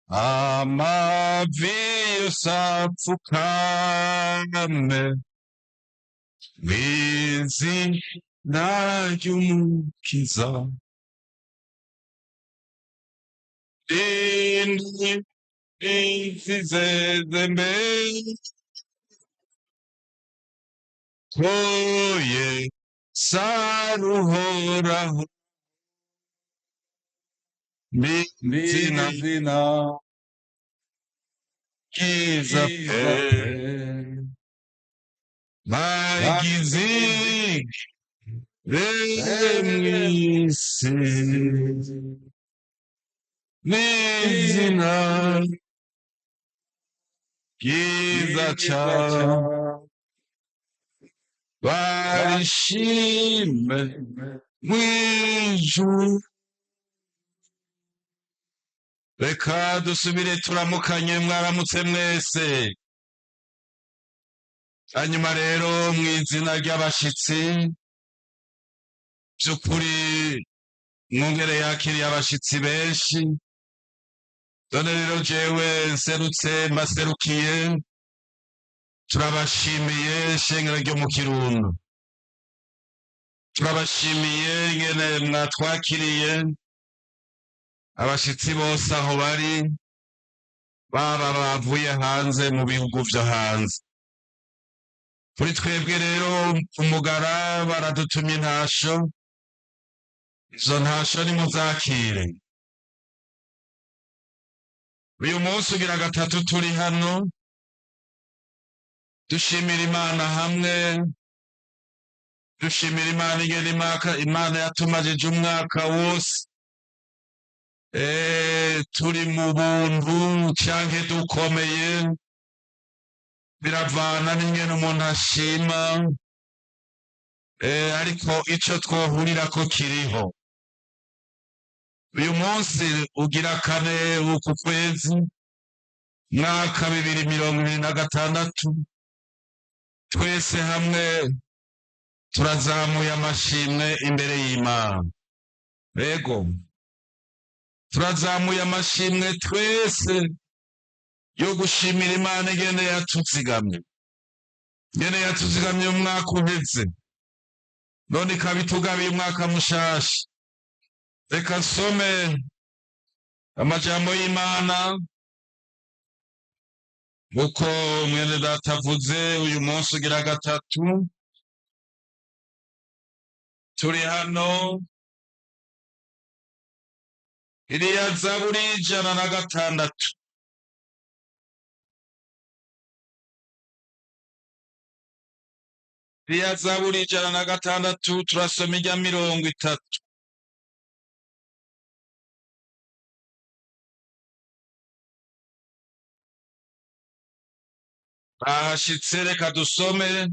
amavi usapfukame mw'izina ry'umukiza indi izizeze koye saruhoraho mw'izina ryiza pe bagize mw'isi n'izina ryiza cane barishime mw'ijuru. Reka dusubire turamukanye, mwaramutse mwese. Hanyuma rero mw'izina ry'abashitsi vy'ukuri mwongere yakiriye abashitsi benshi, none rero jewe nserutse mbaserukiye, turabashimiye shengero ryo mu Kirundo, turabashimiye ingene mwatwakiriye abashitsi bose aho bari, baba bavuye hanze mu bihugu vyo hanze. Kuri twebwe rero umugara baradutumye intasho, izo ntasho nimuzakire. Uyu munsi ugira gatatu turi hano dushimira Imana hamwe, dushimira Imana ingene Imana yatumajije umwaka wose, turi mu buntu canke dukomeye, biravana n'ingene umuntu ashima, ariko ico twohurirako kiriho. Uyu munsi ugira kane w'uku kwezi, mwaka 2026, twese hamwe turazamuye amashimwe imbere y'Imana. Ego turazamuye amashimwe twese yo gushimira Imana ingene yatuzigamye, ingene yatuzigamye umwaka uheze, none ikaba itugabiye umwaka mushasha. Reka nsome amajambo y'Imana uko mwene data avuze. Uyu munsi ugira gatatu turi hano, iriya Zaburi 106, iriya Zaburi 106 turasoma irya 30. Bahashitse reka dusome.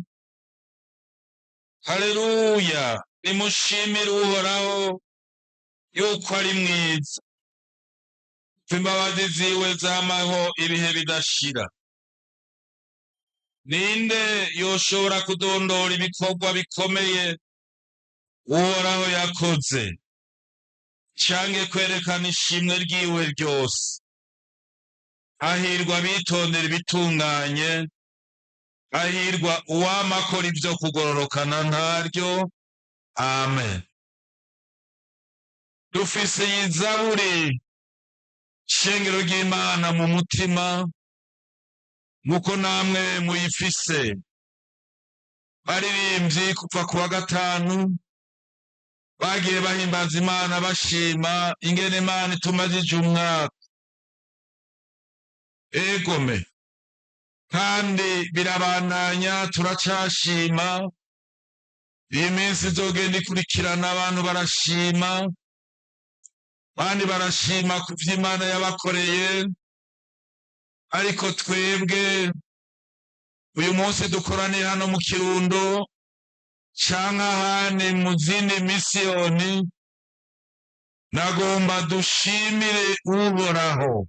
Haleluya, nimushimire Uhoraho yuko ari mwiza, imbabazi ziwe zamaho ibihe bidashira. Ninde yoshobora kudondora ibikorwa bikomeye Uhoraho yakoze, canke kwerekana ishimwe ryiwe ryose? Hahirwa abitondera ibitunganye, hahirwa uwama akora ivyo kugororokana ntaryo. Amen. Dufise iyi Zaburi shengero ry'Imana mu mutima, nkuko namwe muyifise. Baririmbyi kuva ku wa gatanu bagiye bahimbaza Imana bashima ingene Imana itumajije umwaka. Egome kandi birabandanya, turacashima. Iyi minsi izogenda ikurikirana, abantu barashima, bandi barashima ku vy'Imana yabakoreye. Ariko twebwe uyu munsi dukoraniye hano mu Kirundo canke ahandi mu zindi misiyoni, nagomba dushimire Uhoraho,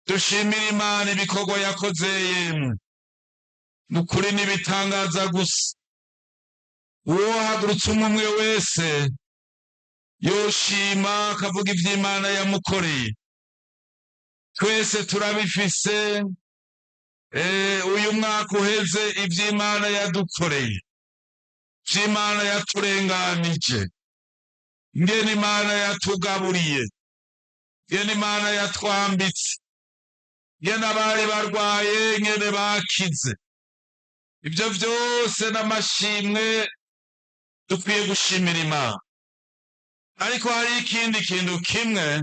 dushimire Imana ibikorwa yakoze. Yemwe nukuri n'ibitangaza gusa. Uwohagurutse umwe wese yoshima akavuga ivy'Imana yamukoreye. twese turabifise. Uyu mwaka uheze ivy'Imana yadukoreye, ivy'Imana yaturenganije, ingene Imana yatugaburiye, ingene Imana yatwambitse, ingene abari barwaye ingene bakize. Ivyo vyose n'amashimwe dukwiye gushimira Imana. Ariko hari ikindi kintu kimwe,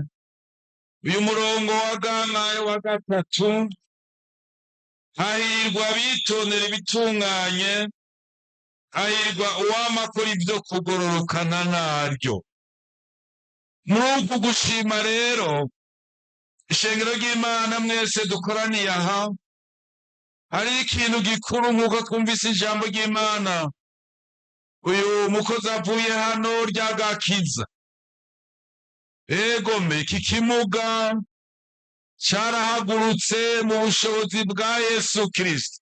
uyu murongo wa gatatu, hahirwa abitondera ibitunganye, hahirwa uwama akora ivyo kugororokana naryo. Muri uku gushima rero, ishengero ry'Imana mwese dukoraniye aha, hari ikintu gikuru nk'uko twumvise ijambo ry'Imana uyu mukozi avuye hano ry'agakiza. Egome, iki kimuga carahagurutse mu bushobozi bwa Yesu Kristo.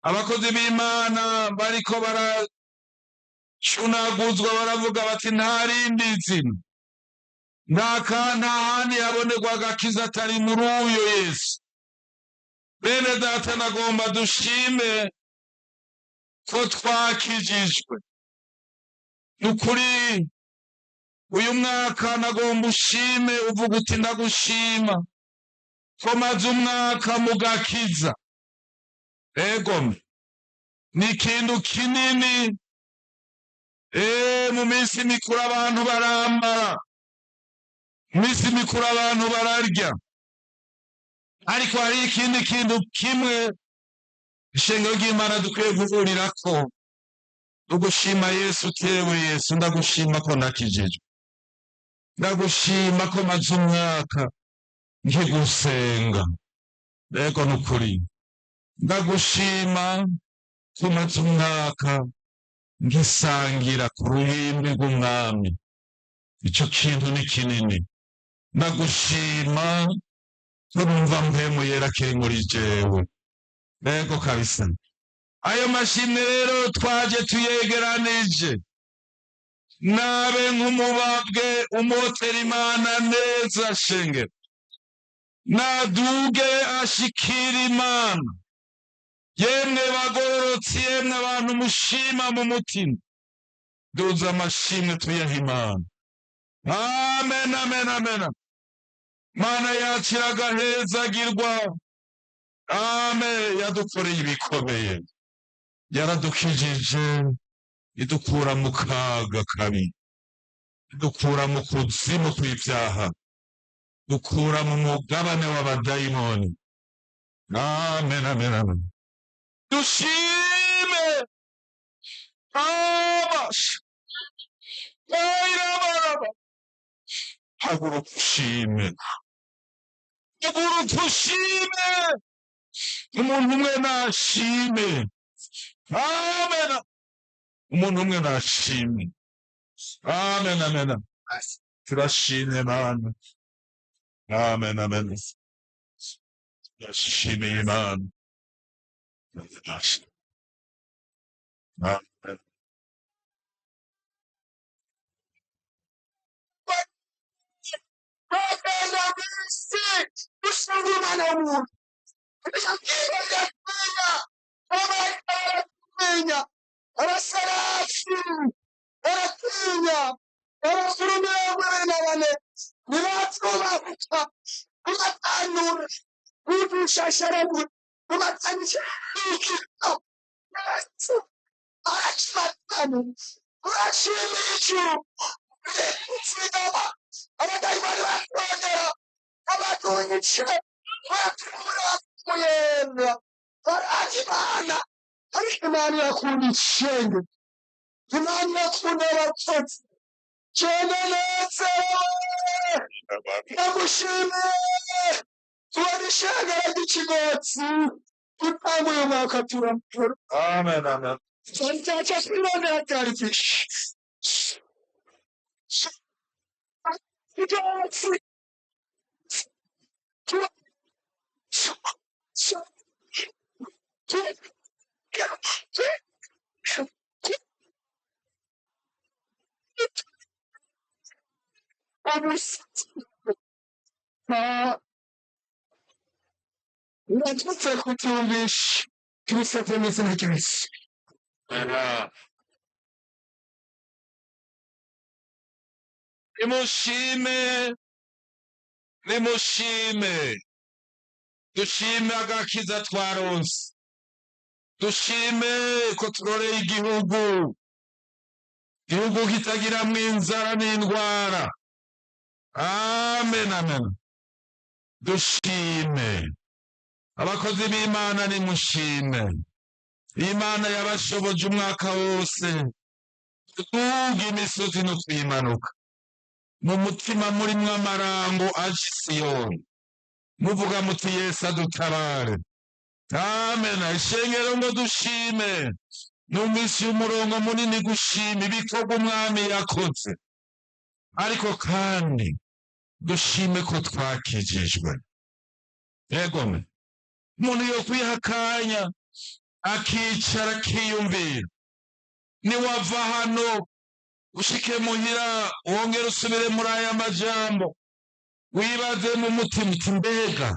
Abakozi b'Imana bariko baracunaguzwa baravuga bati nta rindi zina, nta handi habonerwa agakiza atari muri uyo Yesu. Bene data, nagomba dushime ko twakijijwe. Nukuri uyu mwaka nagomba ushime, uvuga uti ndagushima ko maze umwaka mu gakiza. Egome, ni ikintu kinini. Mu minsi mikuru abantu barambara, mu minsi mikuru abantu bararya, ariko hari ikindi kintu kimwe ishengero ry'Imana dukwiye guhurirako, ugushima Yesu. Tewe Yesu, ndagushima ko nakijijwe, ndagushima ko maze umwaka nkigusenga. Ego nukuri, ndagushima ko maze umwaka ngisangira ku ruhimbi rw'umwami. Ico kintu ni kinini. Ndagushima ko numva mpemu yera kiri muri jewe. Ego kabisa. Ayo mashimwe rero twaje tuyegeranije, nabe nk'umubabwe umotera Imana neza shengero, naduge ashikira Imana. Yemwe bagororotsi, yemwe abantu mushima mu mutima, duza amashimwe tuyaha Imana. Amen, amen, amen. Mana yacu iragahezagirwa. Amen. Yadukoreye ibikomeye, yaradukijije, idukura mu kaga kabi, idukura mu kuzimu kw'ivyaha, dukura mu mugabane w'abadayimoni. Amen, amen, amen. Dushime abasha ayirabaraba, haguruka ushime, haguruka ushime. Umuntu umwe nashime. Amen. Umuntu umwe nashime. Amen, amen. Turashimye Imana. Amen, amen. Turashimiye Imana. Amen. Arasarafi, aratinya, arafurumegwerenabane, nibatubaka, kumatanura, kudushasharabu, kumatanyisha, arakimatanu, urashimicu, uretsinama, abadayimani batwongera, abatunyisha, batukura kuyenda, barakimana. Ariko Imana irakunda ishenge, Imana irakunda abatotsi. Cene nezerewe, ndagushimiye, tubona ishengero ry'ikigotsi, dutanga uyu mwaka turamukora. Amen, amen. Cyaca kwirondera cyari cyinshi. Ikigotsi. uratutse kutumvisha tubisabye mu izina rya Yesu. nimushime nimushime dushime agakiza twaronse dushime ko turoreye igihugu kitagiramwo inzara n'indwara. Amen amen. Dushime abakozi b'Imana, nimushime Imana yabashoboje umwaka wose tuduga imisozi no twimanuka mu mutima murimwo amarango aje i Siyoni muvuga muti Yesu adutabare. Amen. Ishengero ngo dushime, numvise umurongo munini gushima ibikorwa umwami yakoze, ariko kandi dushime ko twakijijwe. Yegome umuntu yo kwiha akanya akicara akiyumvira, niwava hano ushike muhira wongere usubire muri aya majambo, wibaze mu mutima uti mbega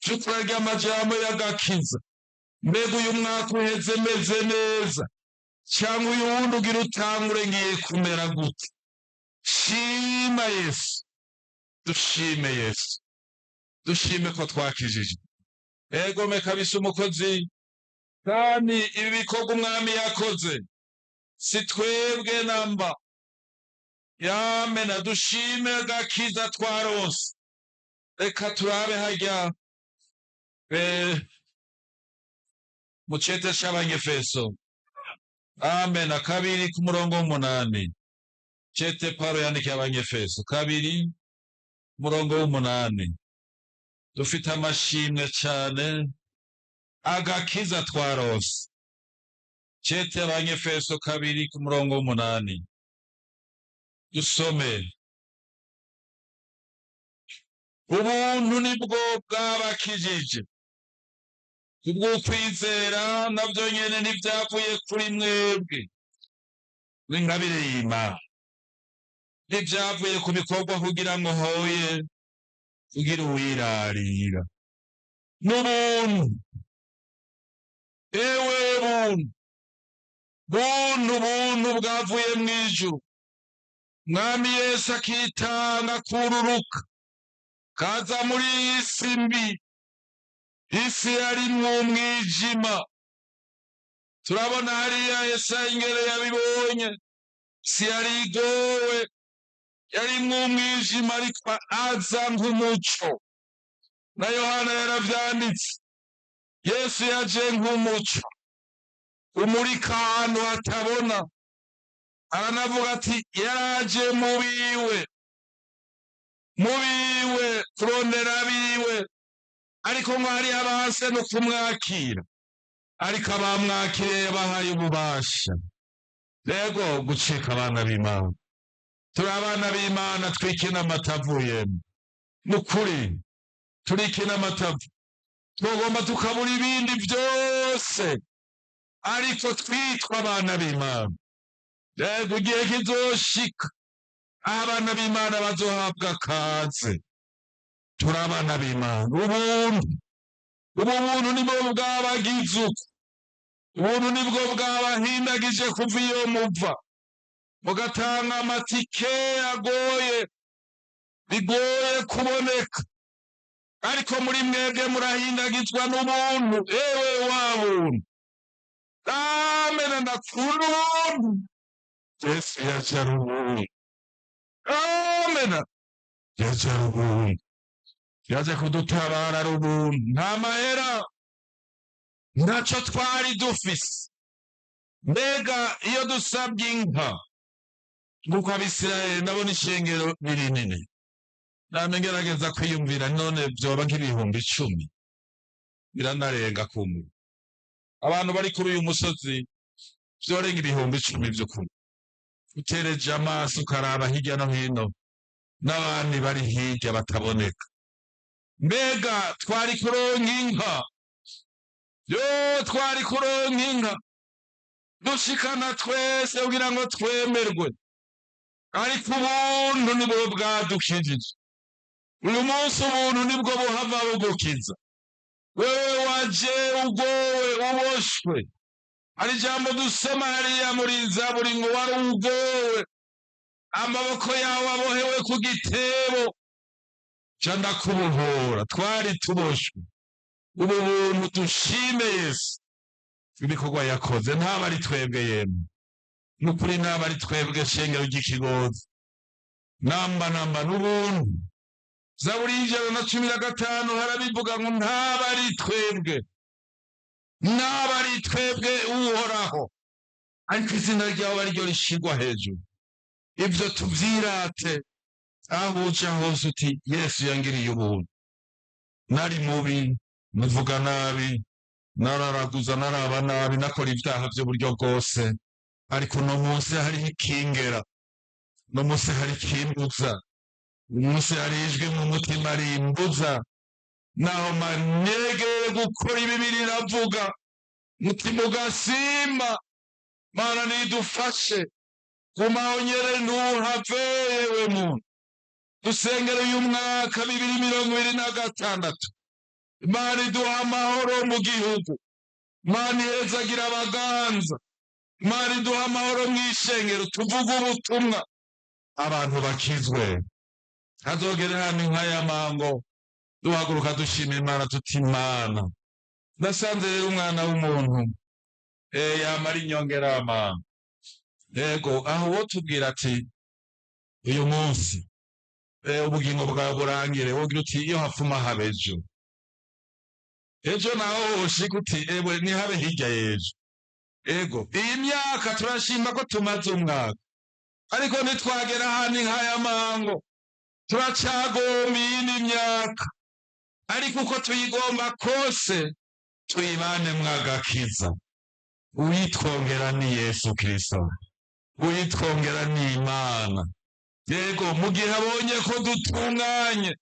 vy'ukuri arya amajambo y'agakiza, mbega uyu mwaka uheze meze neza cyangwa uyu wundi ugira utangure ngiye kumera gute? Shima Yesu, dushime Yesu, dushime ko twakijije. Egome kabisa umukozi, kandi ibi bikorwa umwami yakoze si twebwe namba. Yamena dushime agakiza twaronse. Reka turabe harya mu cete c'Abanyefeso, amen, 2 ku murongo w'8. Cete Pawulo yandikiye Abanyefeso 2 murongo w'8. Dufite amashimwe cyane agakiza twaronse. Cete Abanyefeso 2 ku murongo w'8. Dusome. Ubuntu nibwo bwabakijije, kubwo kwizera, navyo nyene ntivyavuye kuri mwebwe n'ingabire y'Imana, ntivyavuye ku bikorwa kugira ngo hoye kugira uwirarira. N'ubuntu, ewe buntu bwavuye mw'ijuru, mwami Yesu akitanga kururuka kaza muri isi mbi, isi yarimwo umwijima. Turabona hariya Yesaya ingere yabibonye, isi yari igowe, yarimwo umwijima, ariko aza nk'umuco. Na Yohana yaravyanditse, Yesu yaje nk'umuco umurika ahantu hatabona. Aranavuga ati yaraje mubiwe kurondera abiwe, ariko ngo hari abanse no kumwakira, ariko abamwakiriye yabahaye ububasha. Rego gucika abana b'Imana, turi abana b'Imana, twikina amatavuyemo nukuri, turikina amatavu, twogomba tukabura ibindi byose, ariko twitwa abana b'Imana. Rego igihe kizoshika abana b'Imana bazohabwa akaze. Turi abana b'Imana. Ubuntu nibwo bwabagize uko, ubuntu nibwo bwabahindagije kuva iyo muva, mugatanga amatike bigoye kuboneka, ariko muri mwebwe murahindagizwa n'ubuntu. Ewe wa buntu, amen, ndakunda ubuntu. Yesu yaje ari ubuntu, amen, yaje ari ubuntu, yaje kudutabara ari ubuntu. Nta mahera, ntaco twari dufise. Mbega iyo dusabye inka nk'uko Abisirayeli, ndabona ishengero rinini, namwe ngerageza kwiyumvira, none vyoba nk'ibihumbi 10, biranarenga kumwe. Abantu bari kuri uyu musozi vyorenga ibihumbi 10 vy'ukuri. Utereje amaso ukaraba hirya no hino, n'abandi bari hirya bataboneka. Mbega twari kuronka inka, twari kuronka inka dushikana twese kugira ngo twemerwe, ariko ubuntu nibwo bwadukijije. Uyu munsi ubuntu nibwo buhava bugukiza. wewe waje ugowe uboshwe. Hari ijambo dusoma hariya muri Zaburi ngo wari ugowe, amaboko yawe abohewe ku gitebo, ca ndakubohora. Twari tuboshwe. Ubu buntu dushime Yesu ibikorwa yakoze, ntaba ari twebwe yemwe, nukuri ntaba ari twebwe shengero ry'ikigozi, namba n'ubuntu. Zaburi y'Ijana-na-15 harabivuga ngo ntaba ari twebwe, ntaba ari twebwe uhoraho, ariko izina ryawe ari ryo rishirwa hejuru. Ivyo tuvyirate aho uca hose uti Yesu yangiriye ubuntu. Nari mubi, muvuga nabi, nararaguza, naraba nabi, nakora ivyaha vy'uburyo bwose, ariko uno munsi hariho ikingera, uno munsi hari ikimbuza, uno munsi hari ijwi mu mutima rimbuza, naho manegeye gukora ibi biravuga, mutima ugasimba. Mana nidufashe, kumahonyere ntuhave yewe muntu. Dusengere uyu mwaka 2026, Imana iduha amahoro mu gihugu, Imana ihezagira abaganza, Imana iduha amahoro mw'ishengero, tuvuga ubutumwa abantu bakizwe. Hazogere hano nk'aya mango duhaguruka dushima Imana tuti Imana ndasanze rero umwana w'umuntu yamara inyongera amanga. Yego aho wo tubwira ati uyu munsi ubugingo bwawe burangire, wogira uti iyo hapfuma habe ejo naho woshika uti ewe nihabe hirya y'ejo. Ego iyi myaka turashima ko tumaze umwaka, ariko nitwagera hano nk'aya mango turacagomba iyindi myaka, ariko uko tuyigomba kose tuyibane mwagakiza. Uyitwongera ni Yesu Kristo, uyitwongera ni Imana. Yego mu gihe abonye ko dutunganye,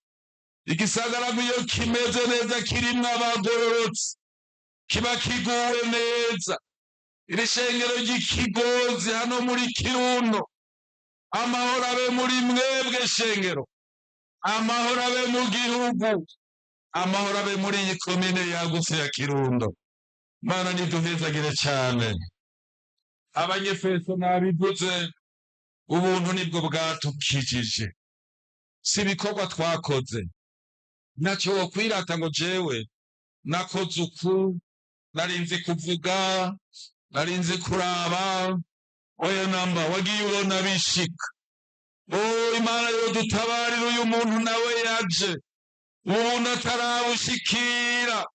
igisagara iyo kimeze neza kirimwo abagororotse, kiba kiguwe neza. Iri shengero ry'ikigozi hano muri Kirundo, amahoro abe muri mwebwe shengero, amahoro abe mu gihugu, amahoro abe muri iyi komine yagutse ya Kirundo. Mana niduhezagire cyane. Abanyefeso nabivuze, ubuntu nibwo bwatukijije, si ibikorwa twakoze. Ntacyo wokwirata ngo jewe nakoze uku, narinzi kuvuga, narinzi kuraba. Oya namba, wagiye ubona bishika. Imana yo dutabarira uyu muntu nawe yaje, ubuntu atarabushikira.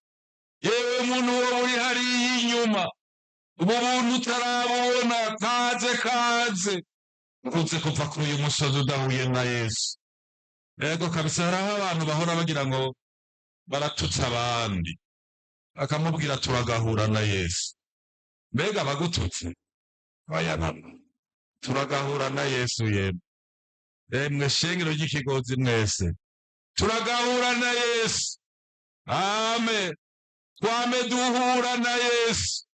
Yewe muntu wo uri hariya inyuma, ubu buntu utarabubona, kaze ukunze kuva kuri uyu musozi udahuye na Yesu. Yego kabisa, hariho abantu bahora bagira ngo baratutse abandi, akamubwira turagahura na Yesu. Mbega bagututse? Oya namba, turagahura na Yesu yemwe shengero ry'ikigozi mwese turagahura na Yesu. Amen. Twame duhura na Yesu,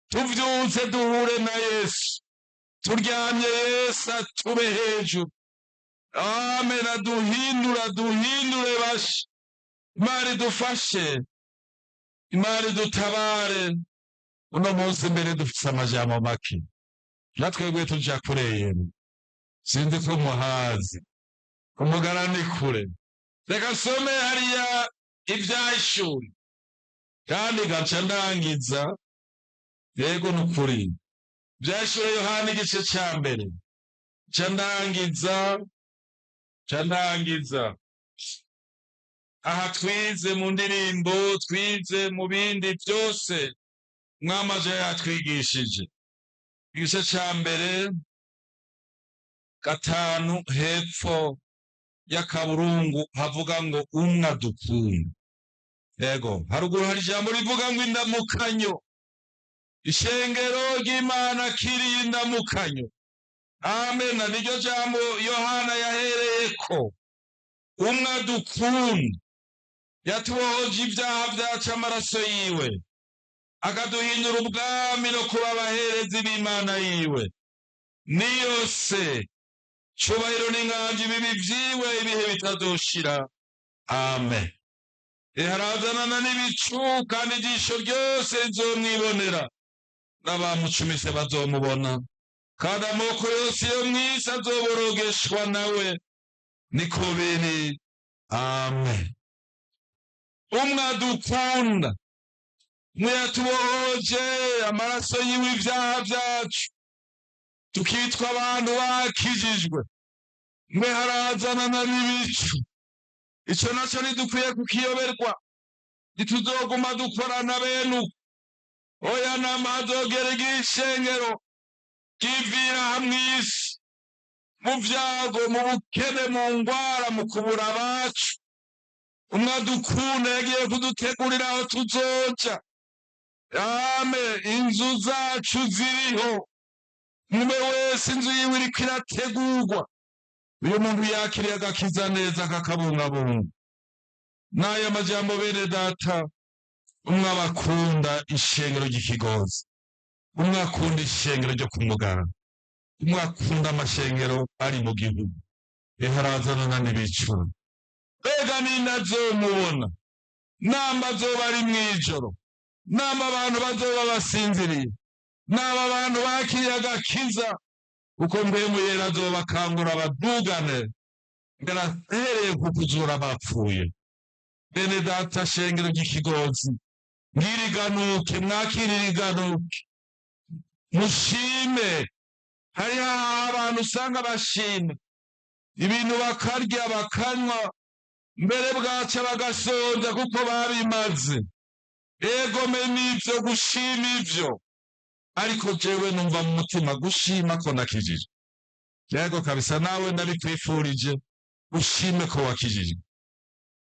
tuvyutse duhure na Yesu, turyamye Yesu atube hejuru. Amen. Duhindure bashe. Imana idufashe, Imana idutabare. Uno munsi mbere dufise amajambo make, natwebwe tuja kureye, sinzi ko muhazi, umugarani kure. Reka some hariya ivyashuri kandi gaca ndangiza. Yego nukuri vyashure Yohana igice ca mbere, ca ndangiza. Aha twize mu ndirimbo, twize mu bindi byose mwamaje yatwigishije. Igice ca mbere 5 hepfo y'akaburungu havuga ngo umwa dukunda. Yego haruguru hari ijambo rivuga ngo indamukanyo. Ishengero ry'Imana kiri indamukanyo. Amen. Niryo jambo Yohana yahereyeko. Umwa dukunda yatubohoje ibyaha byacu amaraso yiwe, akaduhindura ubwami no kuba abaherezi b'Imana yiwe. Niyo se cyubahiro n'inganji bibi vyiwe ibihe bitadoshira. Amen. harazanana n'ibicu kandi ijisho ryose rizomwibonera n'abamucumise bazomubona kandi amoko yose yo mw'isi azoborogeshwa nawe niko biri amen. Umwe adukunda mwe yatubohoje amaraso yiwe ibyaha byacu tukitwa abantu bakijijwe mwe harazanana n'ibicu ico naco ntidukwiye kukiyoberwa ntituzoguma dukorana bene uko oya nama hazogera igishengero kivira hamwe isi mu vyago mu bukene mu ngwara mu kubura abacu umwe adukunda yagiye kudutegurira aho tuzoja inzu zacu ziriho umwe wese inzu yiwe iriko irategurwa uyu muntu yakiriye agakiza neza kakabungabunga n'aya majambo bene data umwe abakunda ishengero ry'ikigozi umwe akunda ishengero ryo kumugara umwe akunda amashengero ari mu gihugu harazanana n'ibicuro mbega ninde azomubona namba azoba ari mw'ijoro namba abantu bazoba basinziriye naba abantu bakiriye agakiza uko mpwemu yera azobakangura badugane mbere ahereye ku kuzura abapfuye. Bene data shengero ry'ikigozi ngiriganuke mwakiririganuke mushime. Hariho abantu usanga bashima ibintu bakarya bakanywa mbere bwaca bagasonza kuko babimaze. Ego n'ivyo gushima ivyo, ariko jewe numva mu mutima gushima ko nakijije. Yego kabisa nawe ndabikwifurije ushime ko wakijije.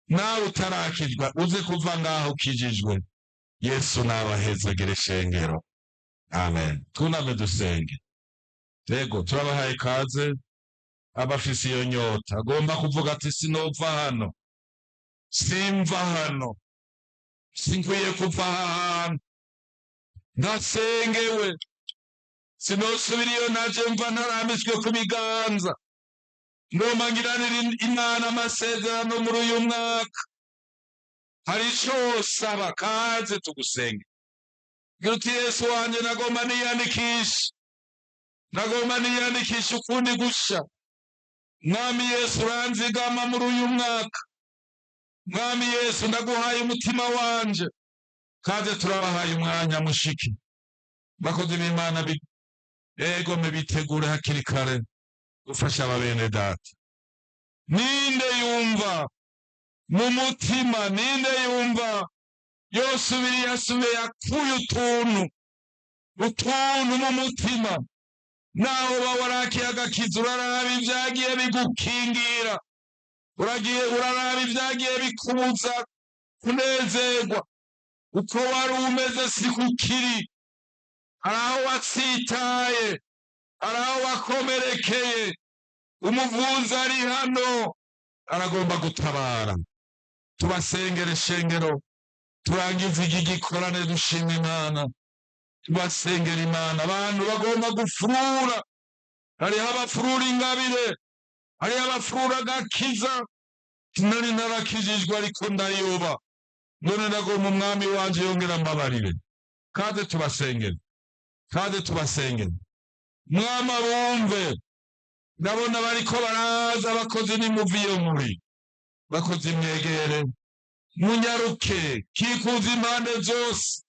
Nawe utarakizwa uze kuva ngaho ukijijwe. Yesu nabahezagire shengero. Amen. Tuname dusenge. Yego turabahaye kaze abafise iyo nyota agomba kuvuga ati sinova hano, simva hano, sinkwiye kuva hano, ndasengewe, sinosubira iyo naje mva ntarambitswe ku biganza, ngomba ngiranira Imana amasezerano muri uyu mwaka. Hari ico saba kaze tugusenge. Gira uti Yesu wanje nagomba niyandikisha ukundi gusha. Mwami Yesu uranzigama muri uyu mwaka. Mwami Yesu ndaguhaye umutima wanje. Kaze turabahaye umwanya mushiki. Bakozi b'Imana ego bitegure hakiri kare gufasha ababene data. Ninde yumva mu mutima, ninde yumva yosubiriye asubiye akuye utuntu mu mutima, naho warakiye agakiza uraraba ivyagiye bigukingira, uraraba ivyagiye bikubuza kunezerwa. Uko wari umeze sikukiri, araho watsitaye, araho wakomerekeye. Umuvuzi ari hano aragomba gutabara. Tubasengere shengero, turangize iki gikorane dushima Imana. Tubasengera Imana. Abantu bagomba gufurura. Hariho abafurura ingabire, hariho abafurura agakiza. Nari narakijijwe ariko ndayoba, none ndagomba umwami wanje yongera mbabarire. Kaze tubasengere, kaze tubasengere. Mwama bumve, ndabona bariko baraza abakozi nimuviyo muri. Bakozi mwegere, munyaruke, kikuza impande zose.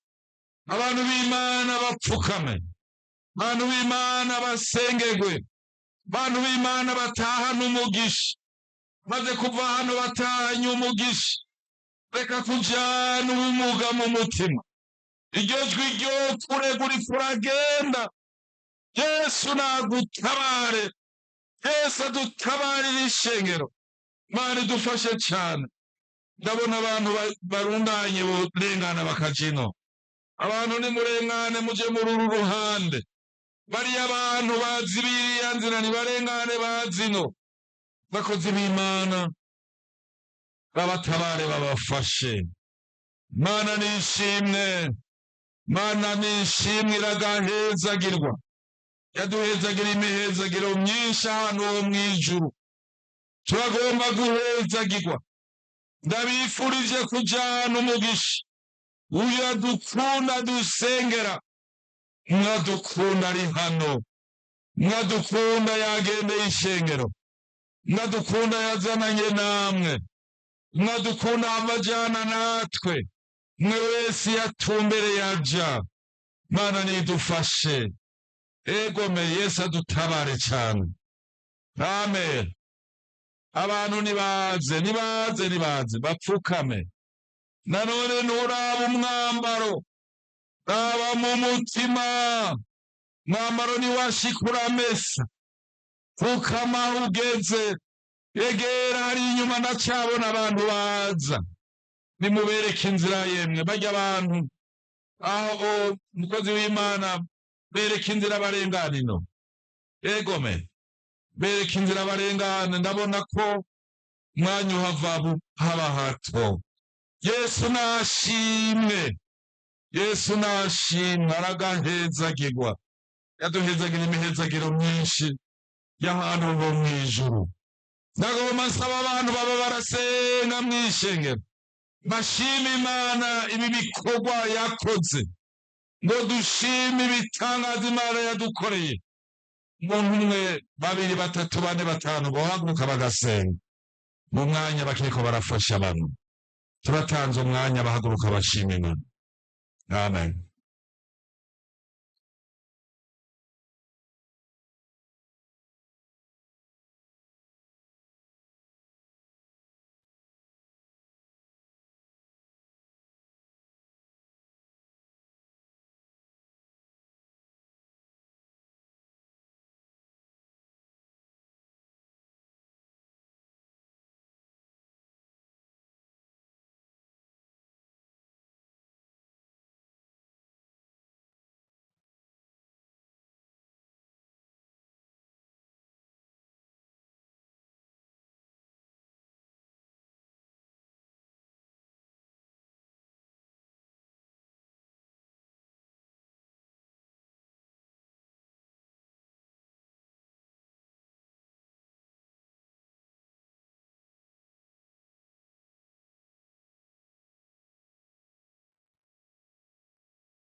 Abantu b'Imana bapfukame, abantu b'Imana basengerwe, abantu b'Imana batahana umugisha, maze kuva hano batahanye umugisha. Reka kujana ubumuga mu mutima, iryo jwi ryo kuregura ifuragenda. Yesu nagutabare, Yesu adutabarire ishengero. Mana idufashe cyane. Ndabona abantu barundanye borengana bakajino. Abantu ni murengane muje muri uru ruhande. Bari abantu bazibiriye nzira ni barengane bazino. Bakozi b'Imana babatabare babafashe. Mana nishimwe, Mana nishimwe iragahezagirwa. Yaduhezagira imihezagiro myinshi ahantu ho mw'ijuru. Turagomba guhezagirwa. ndabifurije kujana umugisha uyo dukunda dusengera, mwadukunda ari hano, mwadukunda yagendeye ishengero, mwadukunda yazananye namwe, mwadukunda amajana natwe, mwe wese yatumbere yaja. Mana nidufashe, egome Yesu adutabare cyane. Amen. Abantu nibaze bapfukame. Nanone nturaba umwambaro, raba mu mutima, mwambaro niwashikura mesa, pfukama aho ugeze, egera hari inyuma ndacyabona abantu baza, nimubereke inzira yemwe. Bajya abantu aho umukozi w'Imana bereka inzira barengana ino, egome bereka inzira barengana. Ndabona ko mwanya uhava haba hato. Yesu nashimwe, Yesu nashimwe, aragahezagirwa, yaduhezagira imihezagiro myinshi y'ahantu ho mw'ijuru. Ndagomba nsaba abantu baba barasenga mw'ishengero bashima Imana ibi bikorwa yakoze, ngo dushime ibitangaza Imana yadukoreye. Umuntu umwe, babiri, batatu, bane, batanu bohaguruka bagasenga mu mwanya bakiriko barafasha abantu. Turatanze umwanya bahaguruka bashima Imana. Amen.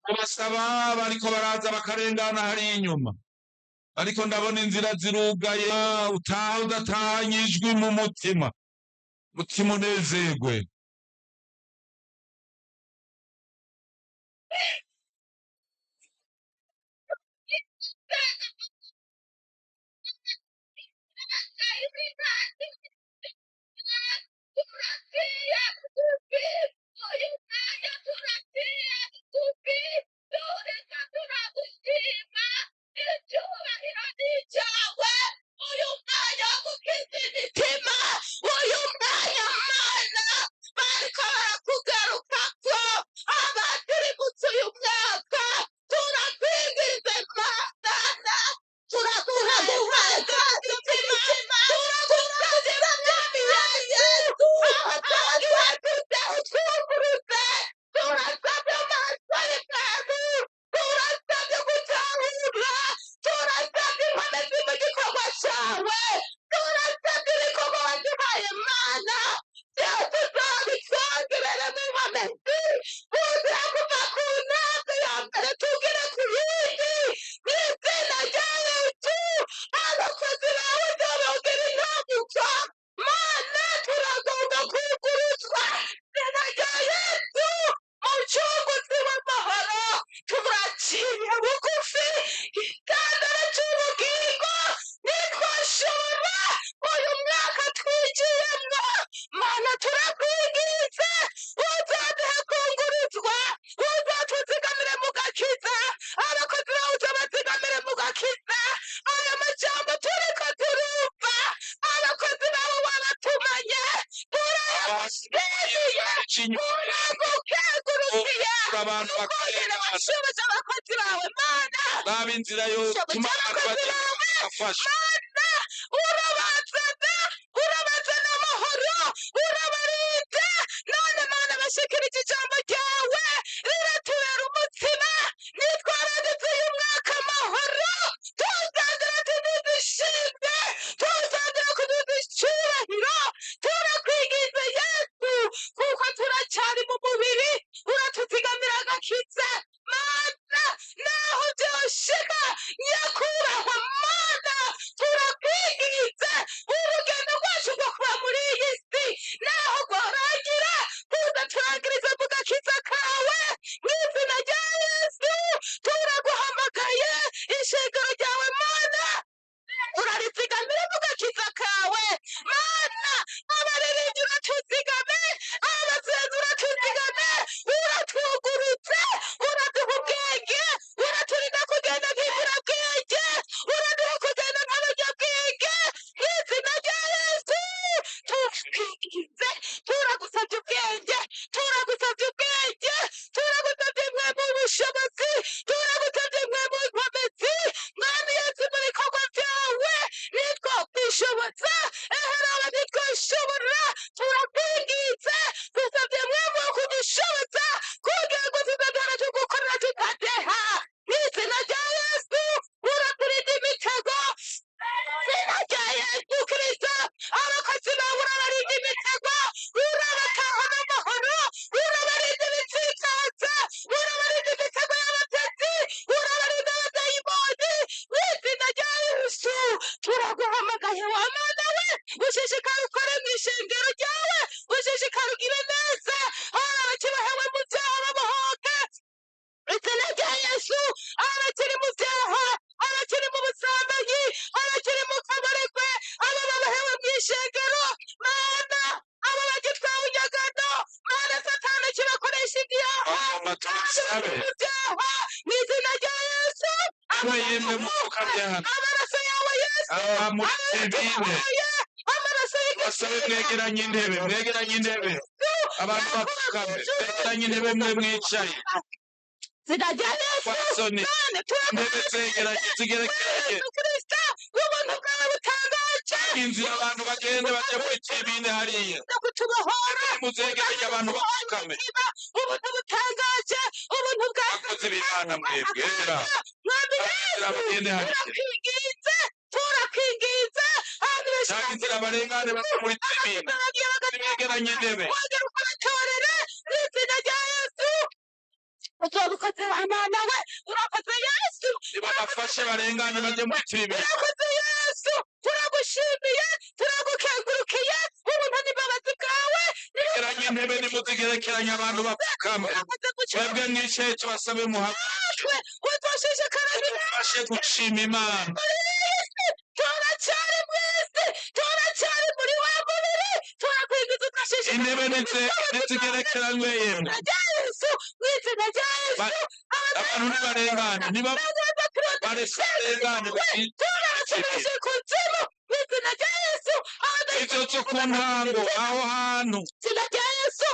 Abasaba bariko baraza bakarengana hari inyuma, ariko ndabona inzira zirugaye. Utaha udatahanye ijwi mu mutima, mutima unezerwe. Abantu baba inzira yotuma abantu bafasha. Urabaza n'amahoro, urabarinde. None Mana bashikirije ijambo ryawe riratubera umutima. Nitwaranditse uyu mwaka amahoro, tuzagera tududishimye, tuzagera kududishimahiro. Turakwigize Yesu, hanyuma tusabe ibyaha mu izina rya Yesu. abe yemwe mupfukamye hano Amaraso yawe Yesu. aba muri tribine Amaraso basabe mwegeranye intebe abantu bapfukame mwegeranye intebe mwe mwicaye zirajya Yesu. basoni None intebe zegeranye zigerekeranye Yesu Kristo, ubuntu bwawe butangaje inzira abantu bagenda bajya muri tribine hariya no kutubohora. muzegeranye abantu bapfukame Ubuntu butangaje, ubuntu bwawe bakozi b'Imana mwebwe era Mwami inzira bagende Yesu, hariya turakwinginze abantu cyangwa inzira barengane bajya muri tribine mwegeranye intebe wongera ukabatorere mu izina rya Yesu. Uzobukoze Imana we, urakoze Yesu, nibabafashe barengane bajya muri tribine urakoze Yesu, turagushimiye, turagukengurukiye, ubuntu n'imbabazi bwawe. mwegeranye intebe nimuzigerekeranye abantu bapfukame Urakoze guca mwebwe mwicaye tubasabe muhaguruke natwe, utoshishikaraga mufashe gushima Imana turacyari mwese, turacyari muri wa mubiri, turakwingiza utoshishikaraga intebe nizigerekeranywe yemwe Yesu, mu izina rya Yesu. abantu nibarengane niba baretse barengane turabasubije kuzimu mu izina rya Yesu. ivyo zo ku ntango aho hantu izina rya Yesu.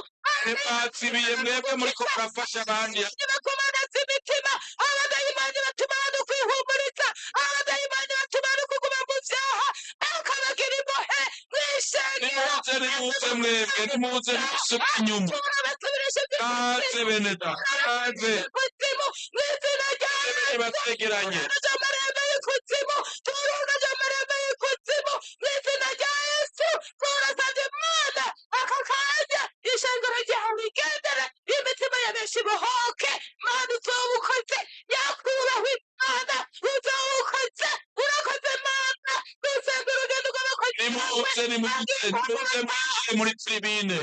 mwatsibiye mwebwe muriko murafasha abandi nibakumanatse imitima, abadayimani batumara no kwihumuriza, abadayimani batumara no kuguma mu vyaha, akabagira imbohe mw'ishengero. nimuze mwebwe nimuze nimusuka inyuma turabasubirije kaze bene da kaze kuzimu mu izina rya Yesu. nibategeranye amarembo y'ikuzimu, turugaje amarembo y'ikuzimu mu izina rya Yesu. turasabye Imana aka kanya ishengero ryawe rigendere, imitima ya benshi ibohoke. Mana uzobukoze, nyakubahwa Imana uzobukoze, urakoze Mana, dusenge urugendo rw'abakozi nimuze mwinjire muri tribine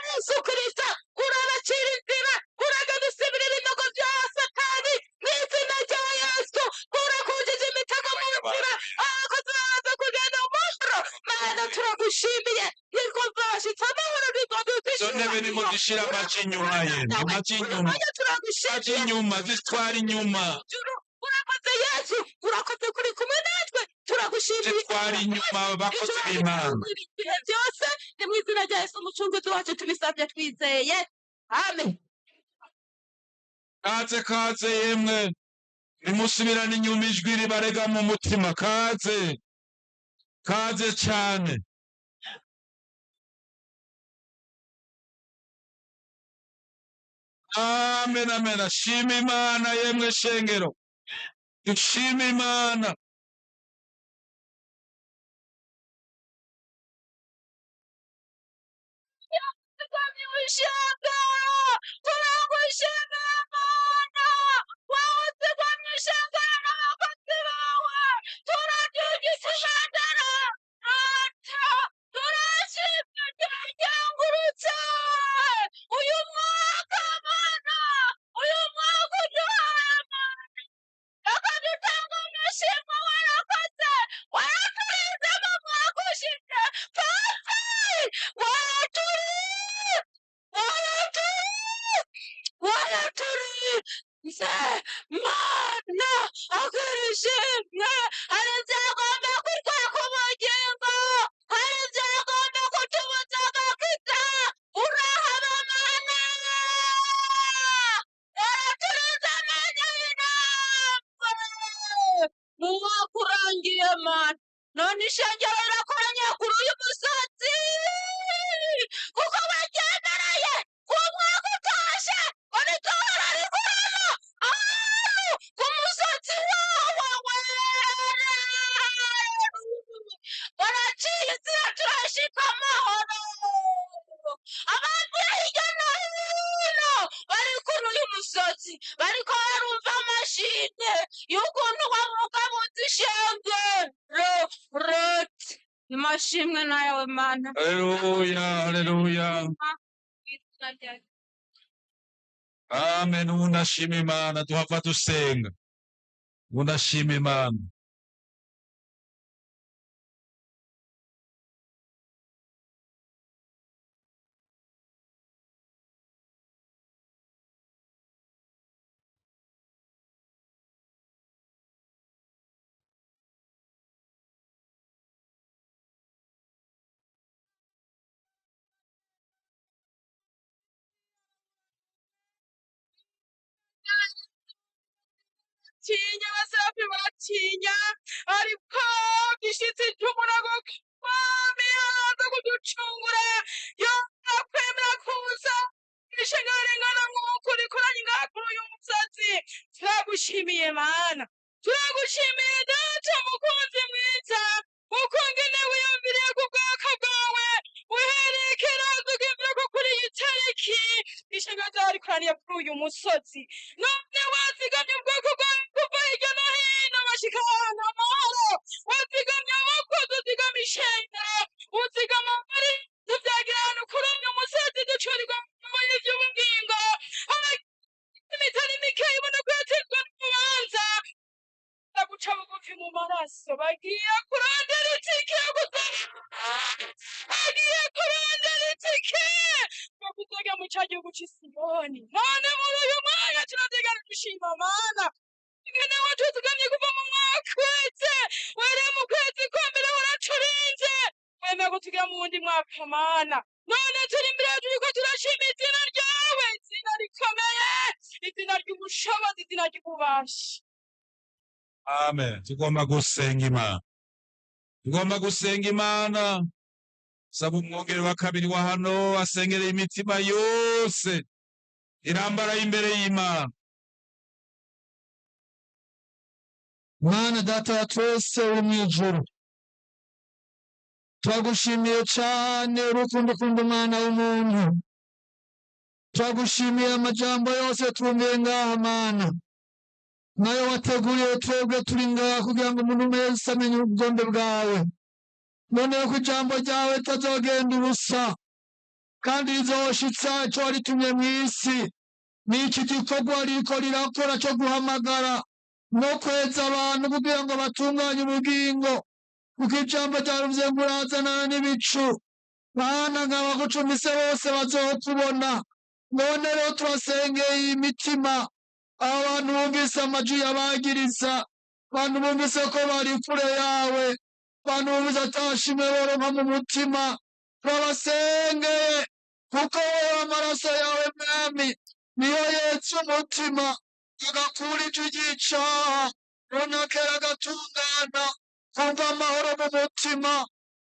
Yesu Kristo, urabacira inzira, uragenda usibira ibinogo bya Satani mu izina rya Yesu. urakujije imitego mu nzira, abakozi bamaze kugenda amahoro. Mana turagushimiye, nitwo twashitse amahoro, nitwo izo ntebe nimuzishira amaji inyuma yemwe amaji inyuma amaji inyuma zitwara inyuma urakoze Yesu, urakoze kuri kumwe natwe, turagushimiye. zitwara inyuma bakozi b'Imana ibihe byose ni mu izina rya Yesu umucunguzi wacu tubisabye twizeye, amen. kaze yemwe nimusubirane inyuma ijwi ribarega mu mutima kaze cyane amen shima Imana yemwe shengero dushima Imana turagushimira Mana, wowe usigwa mu ishengero n'abakozi bawe, turabyugisa ibendera ryacu, turashimye turyangurutse uyu mwaka Mana, uyu mwaka uduhaye Mana, reka dutange amashimwe. warakoze, waraturinze mu mwaka ushize, Papa waraturinze Mana, akurishimwe. hari ibyagomba kutwaka ubugingo, hari ibyagomba kutubuza agakita, urahaba Mana, waraturinze amanya y'inama mu mwaka urangiye Mana. none ishengero rirakoranye kuri uyu musozi, kuko bagendereye ku mwaka utashe, ngo nitohora rikorana ahantu ku musozi wawe wera. baraciye inzira turashika amahoro, abavuye hirya no hino bari kuri uyu musozi, bariko barumva amashine y'ukuntu wamugabutse ishengero roti. imashimwe nawe Mana. haleluya amen unashima Imana duhava dusenga unashima Imana baratinya, abaserafi baratinya, ariko gishitsi cy'umurago mwami yaza kuducungura, yokwemera kuza ishengero ringana nk'uko rikoranye ngaha kuri uyu musozi. Turagushimiye Mana, turagushimiye Data mukunzi mwiza, ukungene wiyumviriye ku bwoko bwawe, uhereye kera utugendera ko kuri iyi tariki ishengero ryawe rikoraniye kuri uyu musozi. None wazigamye ubwoko bwawe kuva hirya no hino bashika ahantu amahoro, wazigamye abakozi, uzigama ishengero, uzigama muri tuvyagira ahantu kuri uyu musozi ducurirwa mu y'ivy'ubugingo. Imitari mikeyi ubona ko yaterwa n'urubanza, guca bugufi mu maraso, bagiye kurondera itike yo bagiye kurondera itike yo kuzajya mu ca gihugu c'i Siyoni. None muri uyu mwanya turateganya gushima Mana ingene watuzigamye kuva mu mwaka uheze, wari mu kwezi kwa mbere waracurinze, wemeye kutugira mu wundi mwaka Mana. None turi imbere yawe turiko turashima izina ryawe, izina rikomeye, izina ry'ubushobozi, izina ry'ububasha. Amen. Tugomba gusenga Imana, tugomba gusenga Imana. Saba umwongere wa kabiri wa hano asengereye imitima yose irambaraye imbere y'Imana. Mana Data wa twese uri mw'ijuru, turagushimiye cane urukundo ukunda umwana w'umuntu. Turagushimiye amajambo yose twumviye ngaha Mana, nayo wateguriye twebwe turi ngaha kugira ngo umuntu wese amenye ubugombe bwawe. Noneho ko ijambo ryawe ritazogenda ubusa, kandi rizoshitsa ico waritumye mw'isi. N'iki gikorwa ririko rirakora co guhamagara no kweza abantu kugira ngo batunganye ubugingo, kuko ijambo ryawe rivuze ngo urazanana n'ibicu. Mana nk'abagucumise bose bazokubona. None rero turasengeye imitima, abantu bumvise amajwi yabagiriza, abantu bumvise ko bari kure yawe, abantu bumvise atashimwe boronka mu mutima, turabasengeye kuko wowe amaraso yawe Mwami niyo yeza umutima, agakura ijwi ry'icaha, runakera agatungana, kumva amahoro mu mutima,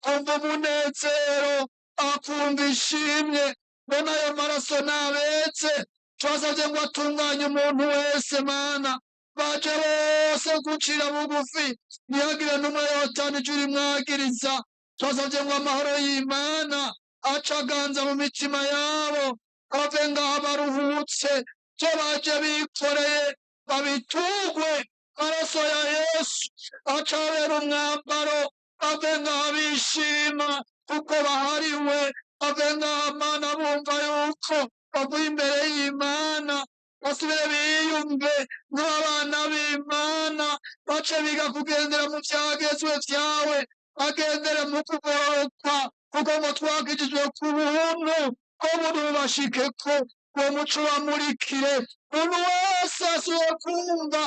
kumva umunezero, akumva ishimwe. None ayo maraso nabetse, turasavye ngo atunganye umuntu wese Mana. Baje bose gucira bugufi, ntihagire n'umwe yotana ijwi rimwagiriza. Turasavye ngo amahoro y'Imana ace aganza mu mitima yabo, bave ngaha baruhutse, vyo baje bikoreye babitugwe. Maraso ya Yesu ace abera umwambaro, bave ngaha bishima kuko bahariwe, bave ngaha Mana bumva yuko bavuye imbere y'Imana, basubire biyumve nk'abana b'Imana, bace biga kugendera mu vyagezwe vyawe, bagendere mu kugororoka, kuko ngo twakijijwe ku buntu, ko buntu bubashikeko, uwo muco ubamurikire, umuntu wese asubiye kumva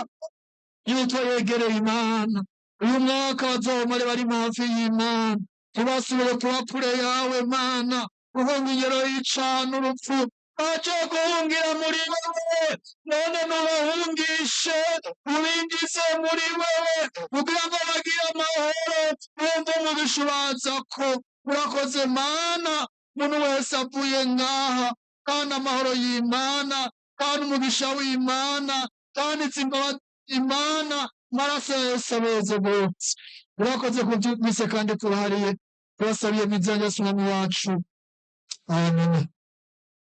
yuko yegereye Imana. Uyu mwaka bazomare bari hafi y'Imana, ntibasubire kuba kure yawe Mana, kuko ngo ingero y'icana urupfu baje guhungira muri wewe. None nubahungishe, ubinjize muri wewe, kugira ngo bagire amahoro, bumve umugisha ubazako. Urakoze Mana, umuntu wese avuye ngaha, kandi amahoro y'Imana, kandi umugisha w'Imana, kandi izimbabazi Imana, maraso ya Yesu abeze bose. Urakoze kuvyumvise kandi turahariye, turasabiye mu izina rya Yesu Umwami wacu, amen.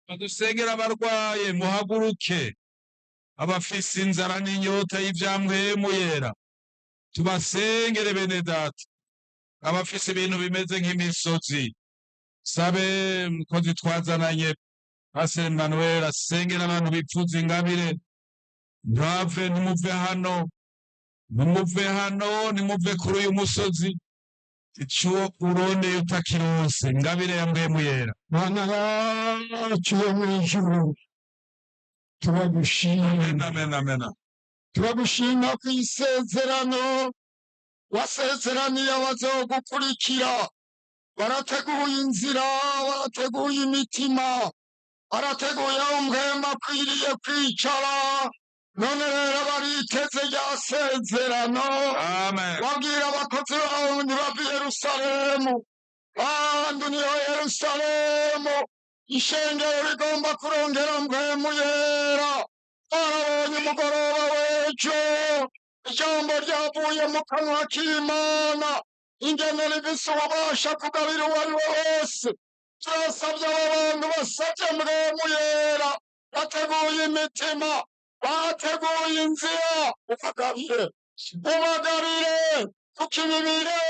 Badusengera abarwaye, muhaguruke. Abafise inzara n'inyota y'ivyampwemu yera, tubasengere bene Data. Abafise ibintu bimeze nk'imisozi, sabe mukozi twazananye Pastor Emmanuel asengera abantu bipfuza ingabire. Ntave, ntimuve hano, ntimuve hano, ntimuve kuri uyu musozi, ico urondeye utakironse, ingabire ya mpwemu yera. Mana yacu yo mw'ijuru, turagushima. Amen, amen. Turagushima ku isezerano wasezeraniye abazogukurikira. Barateguye inzira, barateguye imitima, barateguye aho mpwemu akwiriye kwicara, none rero bariteze rya sezerano Amen. wabwira abakozi bawe ntibava i Yerusalemu kandi niyo Yerusalemu ishengero rigomba kurongera mpwemu yera. Barabonye umugoroba w'ejo ijambo ryavuye mu kanwa k'Imana ingene rifise ububasha kugabira uwo ari we wese. Turasabye abo bantu basabye mpwemu yera bateguye imitima bateguye inzira ubagabire tukibibire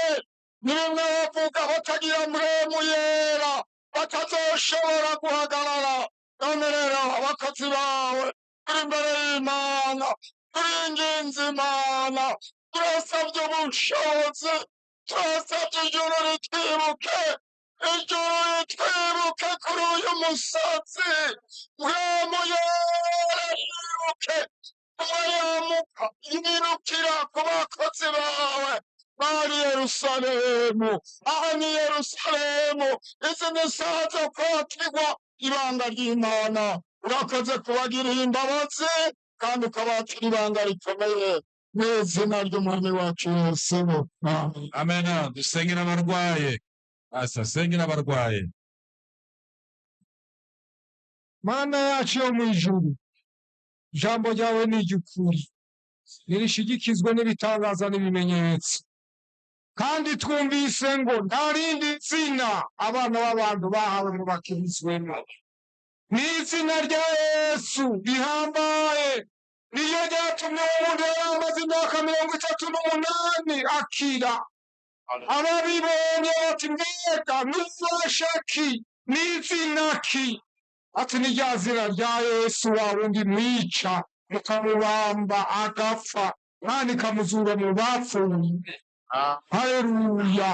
ni bimwe bavuga batagira mpwemu yera batazoshobora guhagarara. None rero abakozi bawe turi imbere y'Imana turinginze Imana turasabye ubushobozi turasabye ijuru ritwibuke kuri uyu musozi mpwemu yera yibuke yamuka yirukira ku bakozi bawe bari Yerusalemu. Aha ni Yerusalemu izi ni isaha zo kwatirwa ibanga ry'Imana. Urakoze kubagirira imbabazi kandi ukabatira ibanga rikomeye mu izina ry'umwami wacu Yesu. Amen. Amen. Dusengera abarwaye. Sengera abarwaye. Mana yacu yo mu ijuru, ijambo ryawe ni iry'ukuri nirishigikizwe n'ibitangaza n'ibimenyetso, kandi twumvise ngo nta rindi zina abana b'abantu bahawe ngo bakirizwemo n'izina rya Yesu rihambaye. Niyo ryatumye umuntu yari amaze imyaka 38 akira. Ababibonye bati mbega n'ububasha ki n'izina ki? Ati ni rya zina rya Yesu wa wundi mwica mukamubamba agapfa kandi kamuzura mu bapfuye. Haleluya.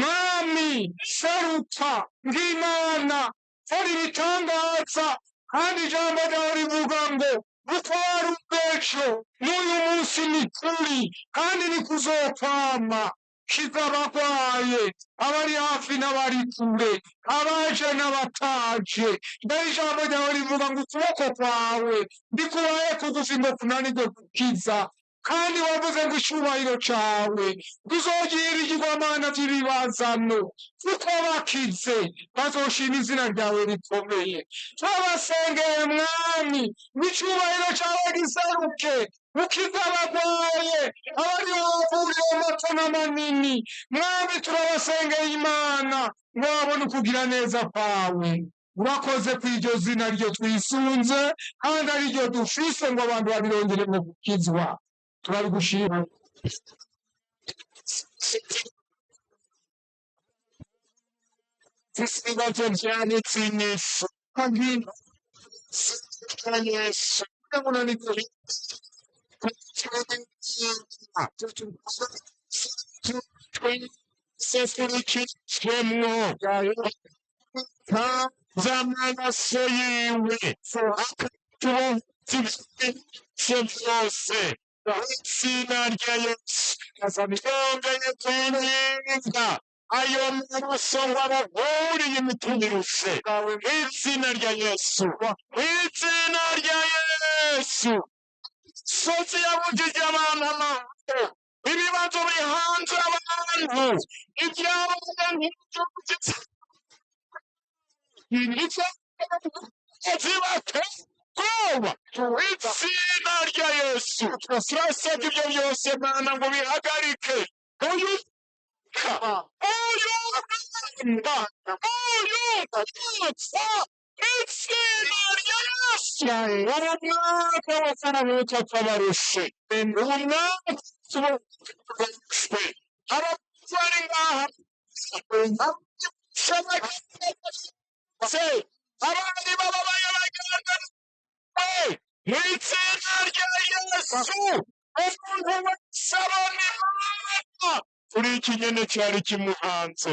Mwami seruka ng'Imana kora ibitangaza, kandi ijambo ryawe rivuga ngo gutwara ubwejo n'uyu munsi ni kuri kandi ni kuzokwama. Kiza abarwaye abari hafi n'abari kure, abaje n'abataje. Mbere ijambo ryawe rivuga ngo ukuboko kwawe ndikubaye kugufi ngo kunanirwe gukiza, kandi wavuze ngo icyubahiro cawe tuzogira igirwamana vy'ibibazano kuko bakize bazoshima izina ryawe rikomeye. Turabasengeye mwami w'icyubahiro cawe giseruke ukiza abarwaye abari bavuriye mato n'amanini. Mwami turabasengeye Imana ngo babone ukugira neza kwawe. Urakoze kw'iryo zina ryo twisunze kandi ari ryo dufise ngo abantu babirongeremo gukizwa. Turabigushima. Ibibazo vyanditse Yesu kandi Yesu ndamunaniguri z'amaraso yiwe vyose izina rya Yesu azabitongeye kuyirinda ayo maraso ngo abavuriye imitima irushe. Izina rya Yesu, izina rya Yesu. Sozi yabujije abantu amahoro, ibibazo bihanze abantu, ibyabaga nk'ibyo zibate kuba izina rya Yesu. Turasabye ibyo byose Mana ngo bihagarike izina rya Yesu. Umwaka w'akaruhuko k'abarushe, umwaka w'akaruhuko abari ngaha abandi bababaye bagenda mu izina rya Yesu. Umuntu wese abona Imana uri ikinyene cyari kimuhanze,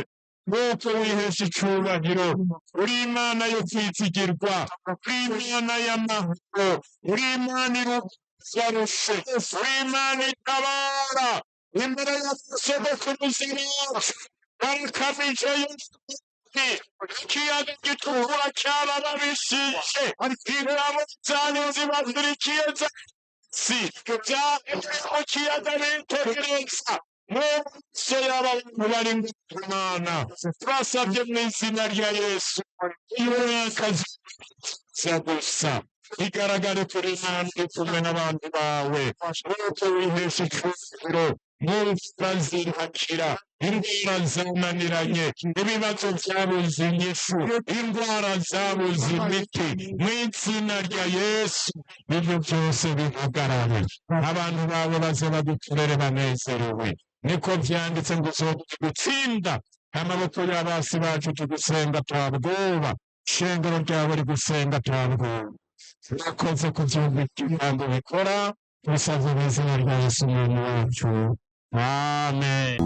nuko wihesha icubahiro. Uri Imana yo kwizigirwa, uri Imana y'amahoro, uri Imana irushe, uri Imana itabara. Imbere ya sogokuruza bacu barakamije ikiyaga gitukura cyabababishije, ingabo zanyu zibazirikiye si mu kiyaga bitegereza mwese y'abantu bari mu Mana twasabye mu izina rya Yesu akazi gusa igaragare kuri nande kumwe n'abantu bawe nk'uko wihesha icyubahiro n'imfura zirahakira indwara zananiranye ibibazo byabuze inyishu indwara zabuze imiti mu izina rya Yesu ibyo byose bihagarare abantu bawe baze bagukorere banezerewe niko byanditse ngo uzogutsinda amaboko y'abasi bacu tugusenga twabwoba ishengero ryawe rigusenga twabwoba urakoze kubyumva ngo bikora tubisaze mu izina rya Yesu umwami wacu amen.